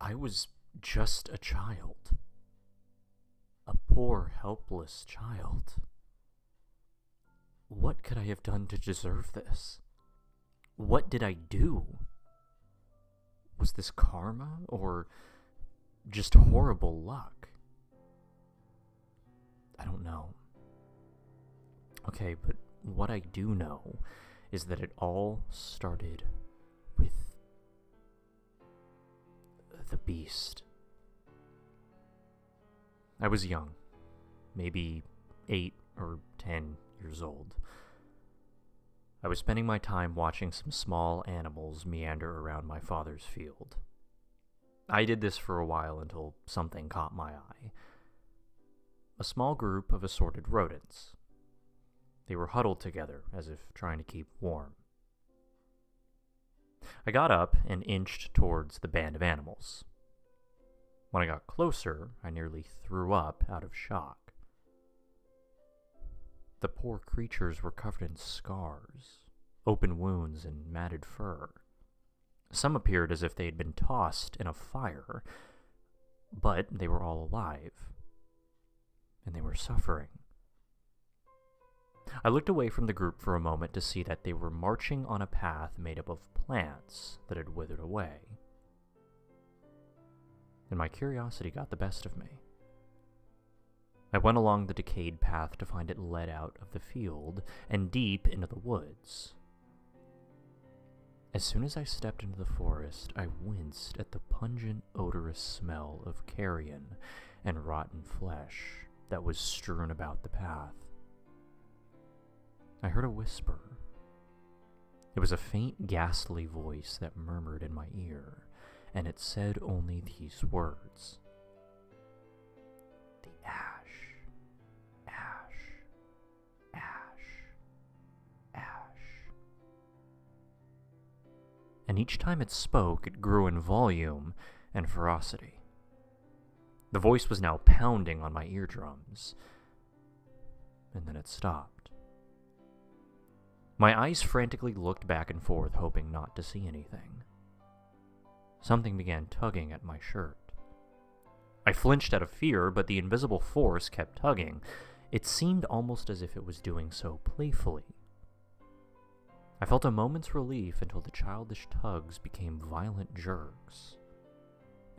I was just a child. A poor, helpless child. What could I have done to deserve this? What did I do? Was this karma, or just horrible luck? I don't know. Okay, but what I do know is that it all started with the beast. I was young, maybe 8 or 10 years old. I was spending my time watching some small animals meander around my father's field. I did this for a while until something caught my eye. A small group of assorted rodents. They were huddled together, as if trying to keep warm. I got up and inched towards the band of animals. When I got closer, I nearly threw up out of shock. The poor creatures were covered in scars, open wounds, and matted fur. Some appeared as if they had been tossed in a fire, but they were all alive, and they were suffering. I looked away from the group for a moment to see that they were marching on a path made up of plants that had withered away. And my curiosity got the best of me. I went along the decayed path to find it led out of the field and deep into the woods. As soon as I stepped into the forest, I winced at the pungent, odorous smell of carrion and rotten flesh that was strewn about the path. I heard a whisper. It was a faint, ghastly voice that murmured in my ear, and it said only these words. The ash, ash, ash, ash. And each time it spoke, it grew in volume and ferocity. The voice was now pounding on my eardrums, and then it stopped. My eyes frantically looked back and forth, hoping not to see anything. Something began tugging at my shirt. I flinched out of fear, but the invisible force kept tugging. It seemed almost as if it was doing so playfully. I felt a moment's relief until the childish tugs became violent jerks.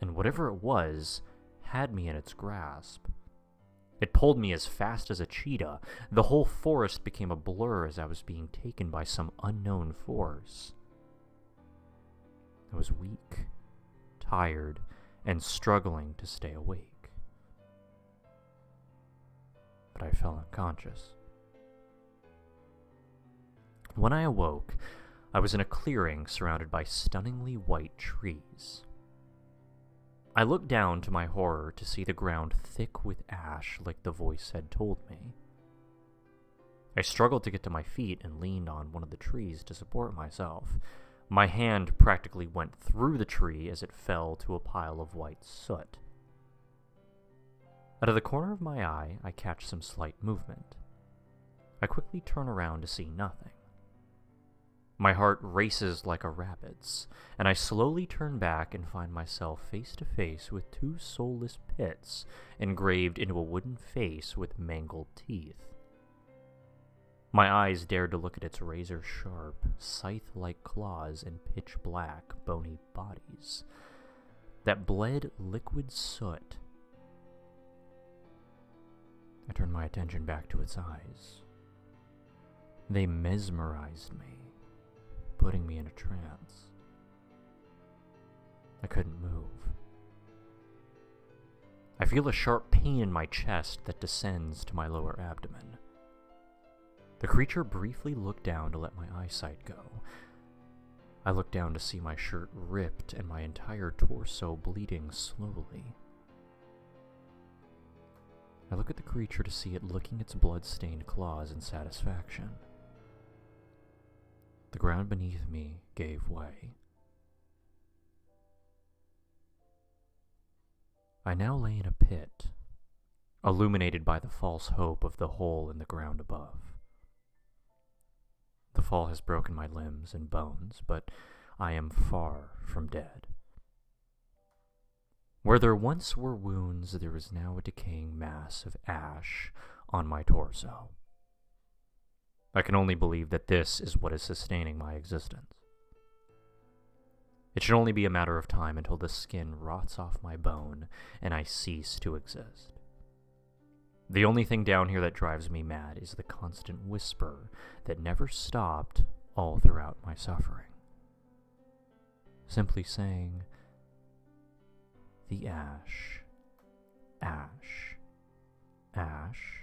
And whatever it was had me in its grasp. It pulled me as fast as a cheetah. The whole forest became a blur as I was being taken by some unknown force. I was weak, tired, and struggling to stay awake. But I fell unconscious. When I awoke, I was in a clearing surrounded by stunningly white trees. I looked down to my horror to see the ground thick with ash like the voice had told me. I struggled to get to my feet and leaned on one of the trees to support myself. My hand practically went through the tree as it fell to a pile of white soot. Out of the corner of my eye, I catch some slight movement. I quickly turn around to see nothing. My heart races like a rabbit's, and I slowly turn back and find myself face to face with two soulless pits engraved into a wooden face with mangled teeth. My eyes dared to look at its razor-sharp, scythe-like claws and pitch-black, bony bodies that bled liquid soot. I turned my attention back to its eyes. They mesmerized me, putting me in a trance. I couldn't move. I feel a sharp pain in my chest that descends to my lower abdomen. The creature briefly looked down to let my eyesight go. I looked down to see my shirt ripped and my entire torso bleeding slowly. I look at the creature to see it licking its blood-stained claws in satisfaction. The ground beneath me gave way. I now lay in a pit, illuminated by the false hope of the hole in the ground above. The fall has broken my limbs and bones, but I am far from dead. Where there once were wounds, there is now a decaying mass of ash on my torso. I can only believe that this is what is sustaining my existence. It should only be a matter of time until the skin rots off my bone and I cease to exist. The only thing down here that drives me mad is the constant whisper that never stopped all throughout my suffering. Simply saying, the ash, ash, ash.